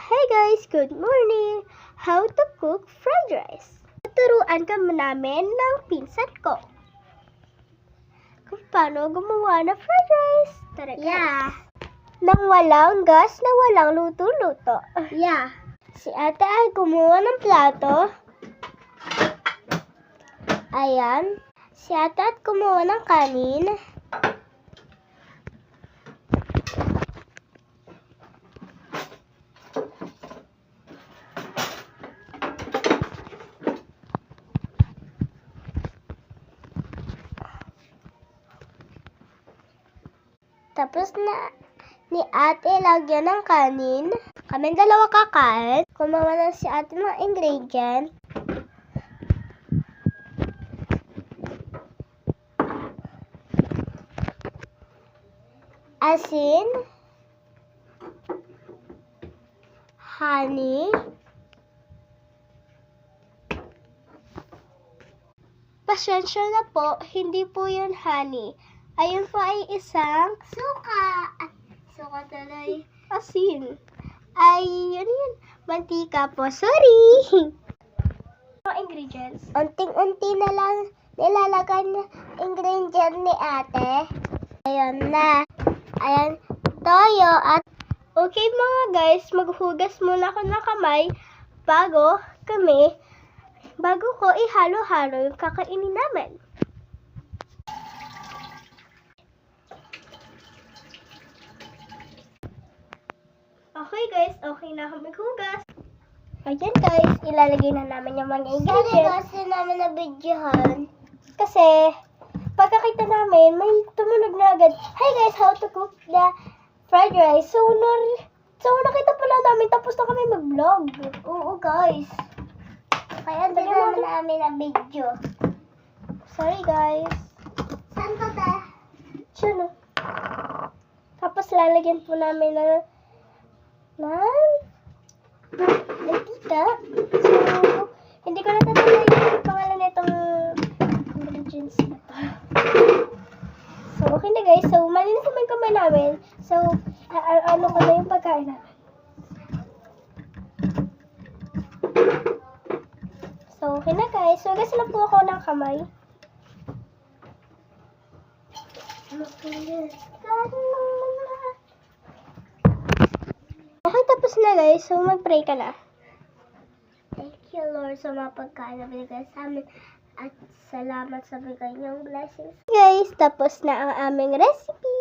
Hey guys, good morning! How to cook fried rice. Tuturuan ka namin ng pinsan ko kung paano gumawa ng fried rice. Tara guys. Yeah. Nang walang gas na walang luto-luto. Yeah. Si ate ay gumawa ng plato. Ayan. Si ate at gumawa ng kanin. Tapos na ni ate lagyan ng kanin. Kaming dalawa kakain. Kumawa na si ate ng ingredient. Asin. Honey. Pasensya na po, hindi po yun honey. Ayun po ay isang Suka. Suka tuloy. asin. Ay, yun. Mantika po. Sorry! Mga ingredients. Unting-unti na lang nilalagay na ingredient ni ate. Ayan na. Ayan, toyo at okay mga guys, maghugas muna ako ng kamay bago ko ihalo-halo yung kakainin namin. Okay guys, okay na ako maghugas. Ayan guys, ilalagay na namin yung mga ingredients. Kasi namin na videohan. Kasi, pagkakita namin, may tumunog na agad. Hi guys, how to cook the fried rice. So nakita pala namin, tapos na kami mag-vlog. Oo guys. Kaya hindi naman namin na video. Sorry guys. Saan to te? Diyan o. Tapos lalagyan po namin ng mantika. So, hindi ko natatanda yung pangalan na itong ingredients na to. So, okay na guys. So, malinis naman kamay namin. So, ano ko na yung pagkain namin. So, okay na guys. So, guys, lang po ako ng kamay. Okay, tapos na guys. So, mag-pray ka na. Thank you Lord sa mga pagkain na binigay sa amin. At salamat sa bigay niyong blessings. Guys, tapos na ang aming recipe.